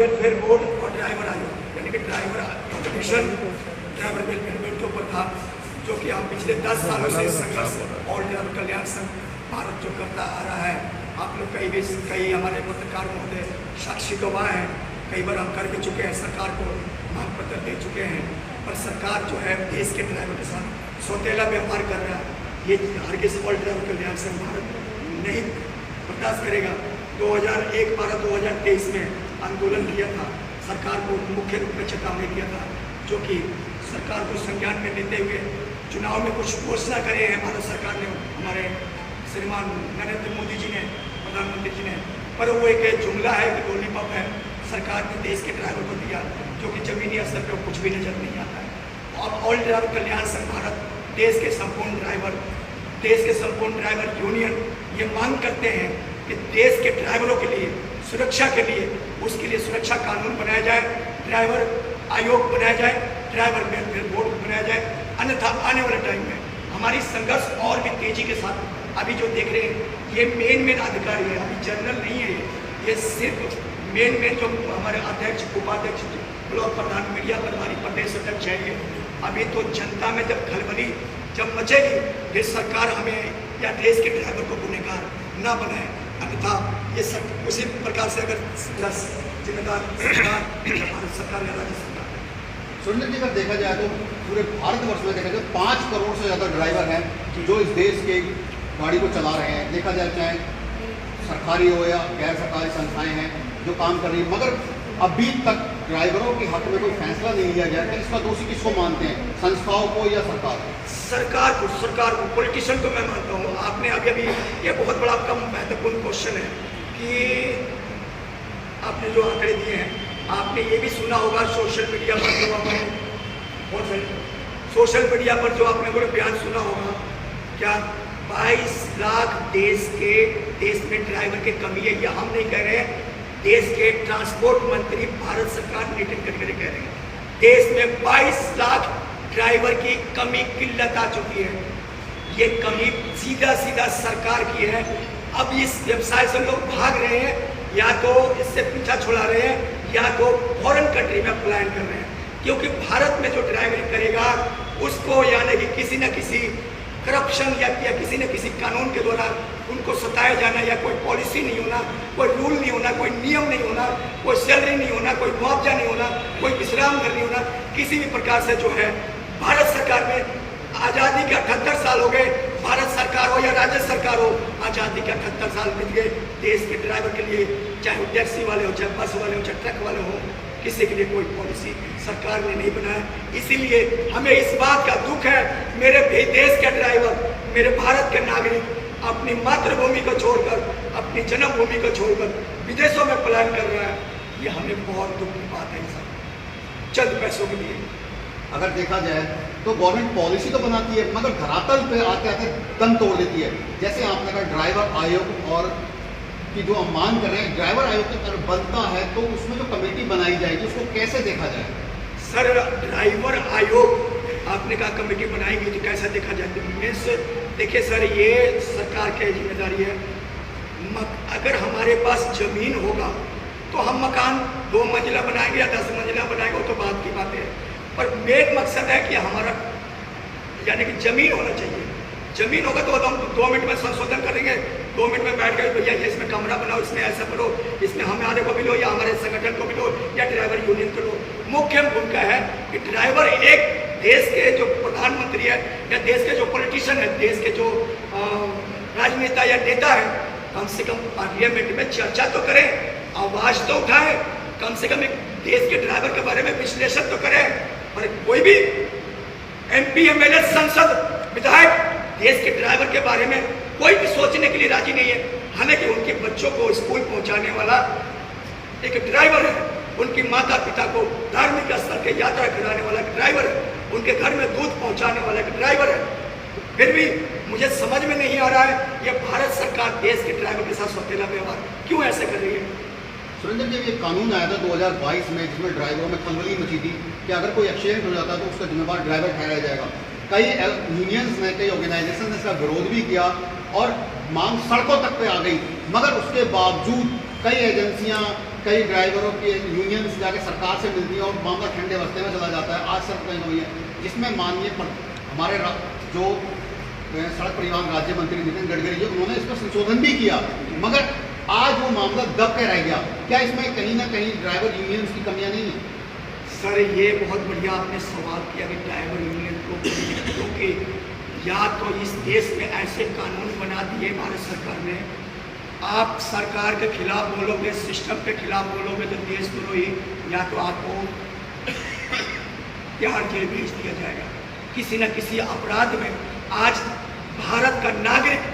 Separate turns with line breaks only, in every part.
Welfare board और driver आयोग यानी कि driver commission driver welfare board के ऊपर था, जो कि आप पिछले 10 सालों से संघर्ष और ड्राइवर कल्याण संघ भारत जो करता आ रहा है। आप लोग कई हमारे पत्रकार महोदय साक्षी गवाह हैं, कई बार हम करके चुके हैं, सरकार को मांग पत्र दे चुके हैं, पर सरकार जो है देश के ड्राइवर के साथ सौतेला व्यवहार कर रहा है। ये हरगिज़ ऑल ड्राइवर कल्याण संघ भारत नहीं बर्दाश्त करेगा। 2001-12-2023 में आंदोलन किया था, सरकार को मुख्य रूप में चेतावनी दिया था, जो कि सरकार को संज्ञान में लेते हुए चुनाव में कुछ घोषणा करे हैं भारत सरकार ने, हमारे श्रीमान नरेंद्र मोदी जी ने, प्रधानमंत्री जी ने, पर वो एक जुमला है, एक लॉलीपॉप है सरकार ने देश के ड्राइवर को दिया, जो कि जमीनी स्तर पर कुछ भी नजर नहीं आता है। और ऑल ड्राइवर कल्याण संघ भारत देश के संपूर्ण ड्राइवर यूनियन ये मांग करते हैं कि देश के ड्राइवरों के लिए सुरक्षा के लिए उसके लिए सुरक्षा कानून बनाया जाए, ड्राइवर आयोग बनाया जाए, ड्राइवर वेलफेयर बोर्ड बनाया जाए। अन्यथा आने वाले टाइम में हमारी संघर्ष और भी तेजी के साथ, अभी जो देख रहे हैं ये मेन अधिकारी है, अभी जनरल नहीं है, ये सिर्फ मेन जो हमारे अध्यक्ष, उपाध्यक्ष, ब्लॉक प्रधान, मीडिया प्रभारी, प्रदेश अध्यक्ष है ये। अभी तो जनता में जब खलबली जब मचेगी, फिर सरकार हमें या देश के ड्राइवर को गुनहगार न बनाए, अन्यथा ये सब उसी प्रकार से अगर जिम्मेदार भारत सरकार या राज्य सरकार है।
सुरेंद्र जी, अगर देखा जाए तो पूरे भारतवर्ष में देखा जाए 5 करोड़ से ज़्यादा ड्राइवर हैं जो इस देश के गाड़ी को चला रहे हैं। देखा जाए चाहे सरकारी हो या गैर सरकारी संस्थाएं हैं जो काम कर रही है, मगर अभी तक ड्राइवरों के हक में कोई फैसला नहीं लिया गया। इसका दोषी किसको मानते हैं, संस्थाओं को या सरकार को?
सरकार को पॉलिटिशियन को मैं मानता हूँ। आपने अभी ये बहुत बड़ा आपका महत्वपूर्ण क्वेश्चन है कि आपने जो आंकड़े दिए हैं, आपने ये भी सुना होगा सोशल मीडिया पर जो आपने कोई बयान सुना होगा, क्या 22 लाख देश में ड्राइवर की कमी है। ये हम नहीं कह रहे हैं, देश के ट्रांसपोर्ट मंत्री भारत सरकार नितिन गडकरी कह रहे हैं। देश में 22 लाख ड्राइवर की कमी, किल्लत आ चुकी है। ये कमी सीधा सरकार की है। अब इस व्यवसाय से लोग भाग रहे हैं, या तो इससे पीछा छुड़ा रहे हैं, या तो फॉरेन कंट्री में पलायन कर रहे हैं, क्योंकि भारत में जो ड्राइवरी करेगा उसको यानी कि किसी न किसी करप्शन या किसी न किसी कानून के द्वारा उनको सताया जाना, या कोई पॉलिसी नहीं होना, कोई रूल नहीं होना, कोई नियम नहीं होना, कोई सैलरी नहीं होना, कोई मुआवजा नहीं होना, कोई विश्राम घर नहीं होना, किसी भी प्रकार से जो है भारत सरकार में आज़ादी के 78 साल हो गए। भारत सरकार हो या राज्य सरकार हो, आज़ादी के 78 साल बीत गए। देश के ड्राइवर के लिए, चाहे वो टैक्सी वाले हो, चाहे बस वाले हो, चाहे ट्रक वाले हो, किसी के लिए कोई पॉलिसी सरकार ने नहीं बनाया। इसीलिए हमें इस बात का दुख है, मेरे भी देश के ड्राइवर, मेरे भारत के नागरिक अपनी मातृभूमि को छोड़कर, अपनी जन्मभूमि को छोड़कर विदेशों में पलायन कर रहा है। ये हमें बहुत दुख की बात है। चंद पैसों के लिए
अगर देखा जाए तो गवर्नमेंट पॉलिसी तो बनाती है, मगर धरातल पे आते आते दम तोड़ देती है। जैसे आपने कहा ड्राइवर आयोग और कि जो हम मांग कर रहे हैं, ड्राइवर आयोग की तरफ बनता है तो उसमें जो कमेटी बनाई जाएगी उसको कैसे देखा जाए?
सर, ड्राइवर आयोग आपने कहा कमेटी बनाएगी तो कैसा देखा जाए? मीन्स देखिए सर, ये सरकार की जिम्मेदारी है। अगर हमारे पास जमीन होगा तो हम मकान 2 मंजिला बनाएंगे या 10 मंजिला बनाएंगे, वो तो बात की बात है, पर मेन मकसद है कि हमारा यानी कि जमीन होना चाहिए। जमीन होगा तो हम 2 मिनट में संशोधन करेंगे, 2 मिनट में बैठ कर भैया ये इसमें कमरा बनाओ, इसमें ऐसा करो, इसमें हमारे को मिलो या हमारे संगठन को मिलो या ड्राइवर यूनियन को लो। मुख्य भूमिका है कि ड्राइवर एक देश के जो प्रधानमंत्री है या देश के जो पॉलिटिशियन है, देश के जो राजनेता या नेता है, कम से कम पार्लियामेंट में चर्चा तो करें, आवाज तो उठाए, कम से कम एक देश के ड्राइवर के बारे में विश्लेषण तो करें। और कोई भी MP, MLA, सांसद, विधायक देश के ड्राइवर के बारे में कोई भी सोचने के लिए राजी नहीं है। हालांकि उनके बच्चों को स्कूल पहुंचाने वाला एक ड्राइवर है, उनकी माता पिता को धार्मिक स्थल के यात्रा कराने वाला एक ड्राइवर है, उनके घर में दूध पहुंचाने वाला एक ड्राइवर है। फिर भी मुझे समझ में नहीं आ रहा है ये भारत सरकार देश के ड्राइवर के साथ सौतेला व्यवहार क्यों ऐसे कर रही है।
सुरेंद्र जी, ये कानून आया था 2022 में, जिसमें ड्राइवरों में खलबली मची थी कि अगर कोई एक्सीडेंट हो जाता है तो उसका जिम्मेदार ड्राइवर ठहराया जाएगा। कई यूनियंस ने, कई ऑर्गेनाइजेशन ने इसका विरोध भी किया और मांग सड़कों तक पे आ गई, मगर उसके बावजूद कई एजेंसियां कई ड्राइवरों की यूनियन जाके सरकार से मिलती है और मामला ठंडे बस्ते में चला जाता है। आज सड़क तय हुई है जिसमें हमारे जो सड़क परिवहन राज्य मंत्री नितिन गडकरी जी, उन्होंने इस पर संशोधन भी किया, मगर आज वो मामला दब के रह गया। क्या इसमें कहीं ना कहीं ड्राइवर यूनियन की कमियां नहीं है?
सर ये बहुत बढ़िया आपने सवाल किया कि ड्राइवर यूनियन को, क्योंकि या तो इस देश में ऐसे कानून बना दिए भारत सरकार ने, आप सरकार के खिलाफ बोलोगे, सिस्टम के खिलाफ बोलोगे तो देश द्रोही, या तो आपको तिहाड़ जेल भेज दिया जाएगा किसी न किसी अपराध में। आज भारत का नागरिक,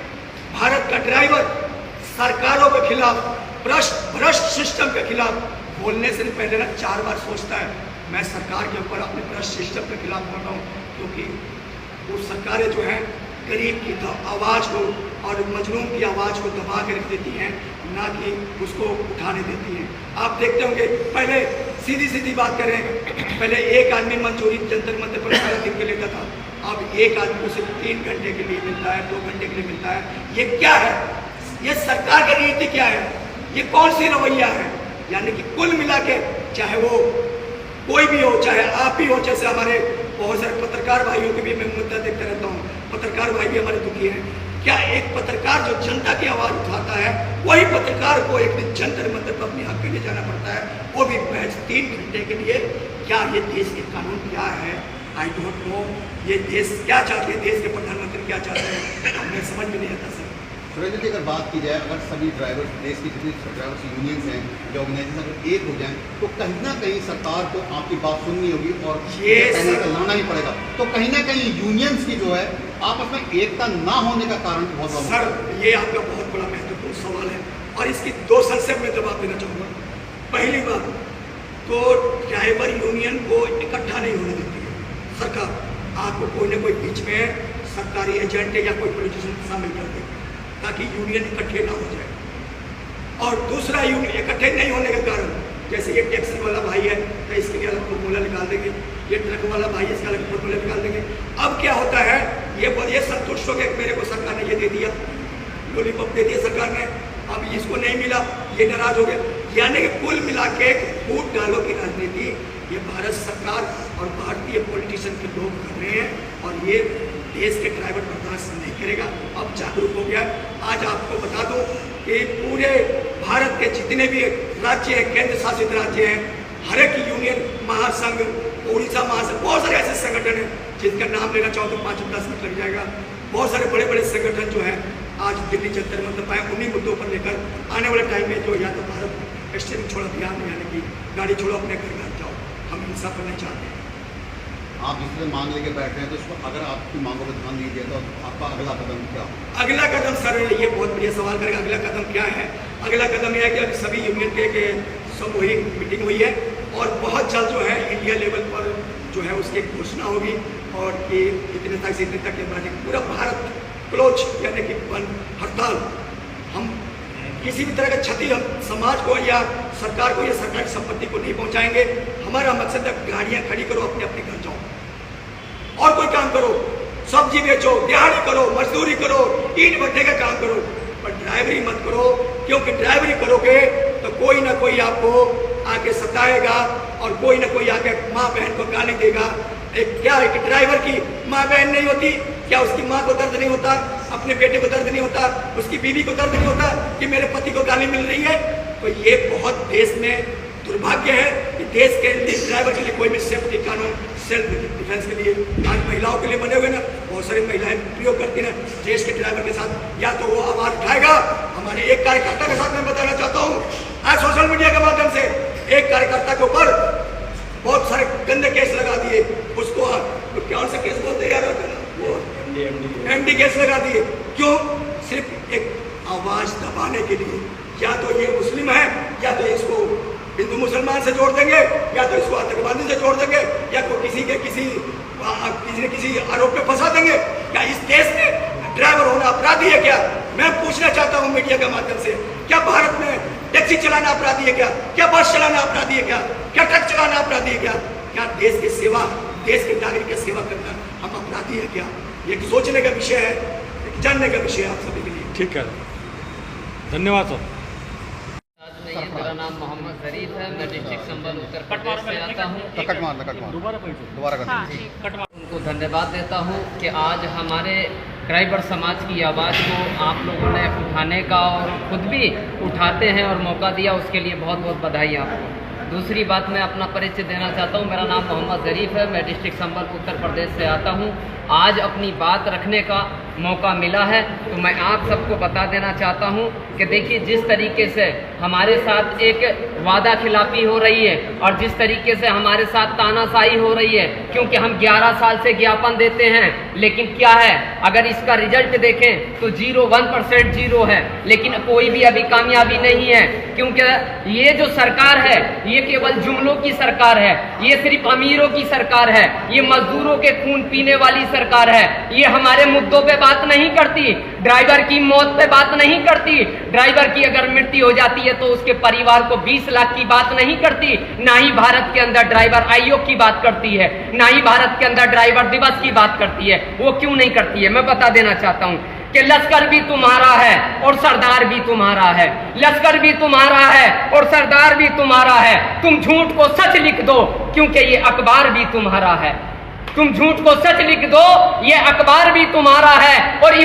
भारत का ड्राइवर सरकारों के खिलाफ, भ्रष्ट सिस्टम के खिलाफ बोलने से पहले ना 4 बार सोचता है। मैं सरकार के ऊपर अपने भ्रष्ट सिस्टम के खिलाफ बोल रहा हूँ, क्योंकि वो सरकारें जो हैं गरीब की आवाज़ को और मजलूम की आवाज़ को दबा के रख देती हैं, ना कि उसको उठाने देती हैं। आप देखते होंगे, पहले सीधी बात करें, पहले एक आदमी मंजूरी जंतर मंतर पर सारा दिन के लेता था, अब एक आदमी को सिर्फ 3 घंटे के लिए मिलता है, 2 घंटे के लिए मिलता है। ये क्या है? ये सरकार की नीति क्या है? ये कौन सी रवैया है? यानी कि कुल मिला के, चाहे वो कोई भी हो, चाहे आप ही हो, जैसे हमारे बहुत सारे पत्रकार भाइयों के भी मैं मुद्दा देखता रहता हूँ, पत्रकार भाई भी हमारे दुखी हैं। क्या एक पत्रकार जो जनता की आवाज़ उठाता है, वही पत्रकार को एक दिन जंतर मंतर पर अपने हक के लिए जाना पड़ता है, वो भी महज 3 घंटे के लिए? क्या ये देश के कानून क्या है? I don't know. ये देश क्या चाहते हैं, देश के प्रधानमंत्री क्या चाहते हैं, हमें समझ में नहीं आता सर।
सुरेंद्र जी, अगर बात की जाए, अगर सभी ड्राइवर, देश की जितनी ड्राइवर्स यूनियंस हैं या ऑर्गेनाइजेशन अगर एक हो जाएं, तो कहीं ना कहीं सरकार को आपकी बात सुननी होगी और ये लाना ही पड़ेगा। तो कहीं ना कहीं यूनियंस की जो है आपस में एकता ना होने का कारण बहुत बड़ा।
सर ये आपका बहुत बड़ा महत्वपूर्ण सवाल है और इसकी 2 संक्षेप में जवाब देना चाहूँगा। पहली बात तो ड्राइवर यूनियन को इकट्ठा नहीं होने देती है सरकार। आपको कोई ना कोई बीच में सरकारी एजेंट या कोई पॉलिटिशियन शामिल कर दे ताकि यूनियन इकट्ठे ना हो जाए। और दूसरा, यूनियन इकट्ठे नहीं होने के कारण, जैसे ये टैक्सी वाला भाई है तो इसके लिए अलग फॉर्मूला निकाल देंगे, ये ट्रक वाला भाई है इसका अलग फॉर्मूला निकाल देंगे। अब क्या होता है, ये संतुष्ट हो गया मेरे को सरकार ने ये दे दिया, लॉलीपॉप दे दिया सरकार ने, अब इसको नहीं मिला, ये नाराज हो गया। यानी कि कुल मिला के फूट डालो की राजनीति ये भारत सरकार और भारतीय पॉलिटिशियन के लोग कर रहे हैं, और ये देश के ड्राइवर बर्दाश्त नहीं करेगा। अब जागरूक हो गया। आज आपको बता दूं कि पूरे भारत के जितने भी राज्य हैं, केंद्र शासित राज्य हैं, हर एक यूनियन, महासंघ, उड़ीसा महासंघ, बहुत सारे ऐसे संगठन हैं जिनका नाम लेना चाहो तो 5-10 मिनट लग जाएगा। बहुत सारे बड़े बड़े संगठन जो हैं आज दिल्ली जंतर मंतर पाए, उन्हीं मुद्दों पर लेकर आने वाले टाइम में जो या तो भारत स्टेरिंग छोड़ो अभियान, यानी कि गाड़ी छोड़ो अपने घर जाओ, हम हिंसा पर नहीं चाहते हैं।
आप जिससे मांग लेके बैठ रहे हैं, तो इसको अगर आपकी मांगों पर ध्यान दीजिए तो आपका अगला कदम क्या हो?
अगला कदम सर, ये बहुत बढ़िया सवाल करेगा। अगला कदम क्या है? अगला कदम यह है कि अभी सभी यूनियन के सब वही मीटिंग हुई है और बहुत जल्द जो है इंडिया लेवल पर जो है उसकी घोषणा होगी, और कि इतने तक से इतने तक के बाद पूरा भारत क्लोज, यानी कि बंद, हड़ताल। हम किसी भी तरह का क्षति हम समाज को या सरकार को या सरकारी संपत्ति को नहीं पहुंचाएंगे। हमारा मकसद है गाड़ियां खड़ी करो, अपने अपने घर जाओ और कोई काम करो, सब्जी बेचो, दिहाड़ी करो, मजदूरी करो, ईंट भट्टे का काम करो, पर ड्राइवरी मत करो, क्योंकि ड्राइवरी करोगे तो कोई ना कोई आपको आके सताएगा और कोई ना कोई आके माँ बहन को गाली देगा। क्या है कि ड्राइवर की माँ बहन नहीं होती? क्या उसकी माँ को दर्द नहीं होता? अपने बेटे को दर्द नहीं होता? उसकी बीवी को दर्द नहीं होता कि मेरे पति को गाली मिल रही है? तो ये बहुत देश में दुर्भाग्य है कि देश के ड्राइवर के लिए कोई भी सेफ्टी कानून, सेल्फ डिफेंस के लिए आज महिलाओं के लिए बने हुए ना, बहुत सारी महिलाएं प्रयोग करती हैं देश के ड्राइवर के साथ। या तो वो आवाज उठाएगा, हमारे एक कार्यकर्ता के साथ मैं बताना चाहता हूँ, आज सोशल मीडिया के माध्यम से एक कार्यकर्ता के ऊपर बहुत सारे गंदे केस लगा दिए, उसको तो कौन सा केस बोलते यार, वो MD केस लगा दिए। क्यों? सिर्फ एक आवाज दबाने के लिए। या तो ये मुस्लिम है, या तो इसको हिंदू मुसलमान से जोड़ देंगे, या तो इसको आतंकवादी से जोड़ देंगे, या तो किसी न किसी आरोप पे फंसा देंगे। क्या इस देश में ड्राइवर होना अपराधी है क्या? मैं पूछना चाहता हूँ मीडिया के माध्यम से, क्या भारत में टैक्सी चलाना अपराधी है क्या? क्या बस चलाना अपराधी है क्या? क्या ट्रक चलाना अपराधी है क्या? क्या देश की सेवा, देश के नागरिक की सेवा करना हम अपराधी है क्या? ये सोचने का विषय है, जानने का विषय है आप सभी के लिए।
ठीक है, धन्यवाद सर।
नहीं है
मेरा नाम मोहम्मद ज़रीफ है। मैं डिस्ट्रिक्ट संबल उत्तर प्रदेश से आता हूँ।
कट मार दोबारा कर
उनको धन्यवाद देता हूँ कि आज हमारे ड्राइवर समाज की आवाज़ को आप लोगों ने उठाने का और खुद भी उठाते हैं और मौका दिया, उसके लिए बहुत बहुत बधाई आपको। दूसरी बात, मैं अपना परिचय देना चाहता हूँ। मेरा नाम मोहम्मद ज़रीफ है। मैं डिस्ट्रिक्ट संबल उत्तर प्रदेश से आता हूँ। आज अपनी बात रखने का मौका मिला है तो मैं आप सबको बता देना चाहता हूँ कि देखिए, जिस तरीके से हमारे साथ एक वादा खिलाफी हो रही है और जिस तरीके से हमारे साथ तानाशाही हो रही है, क्योंकि हम 11 साल से ज्ञापन देते हैं, लेकिन क्या है, अगर इसका रिजल्ट देखें तो 1% जीरो है, लेकिन कोई भी अभी कामयाबी नहीं है। क्योंकि ये जो सरकार है ये केवल जुमलों की सरकार है, ये सिर्फ अमीरों की सरकार है, ये मजदूरों के खून पीने वाली सरकार है। ये हमारे मुद्दों पे बात नहीं करती, ड्राइवर की मौत पे बात नहीं करती, ड्राइवर की अगर मृत्यु हो जाती है तो उसके परिवार को 20 लाख की बात नहीं करती, ना ही भारत के अंदर ड्राइवर आयोग की बात करती है, ना ही भारत के अंदर ड्राइवर दिवस की बात करती है। वो क्यों नहीं करती है, मैं बता देना चाहता हूँ कि लश्कर भी तुम्हारा है और सरदार भी तुम्हारा है, लश्कर भी तुम्हारा है और सरदार भी तुम्हारा है। तुम झूठ को सच लिख दो क्योंकि ये अखबार भी तुम्हारा है। तुम झूठ को सच लिख दो, ये अखबार भी तुम्हारा है और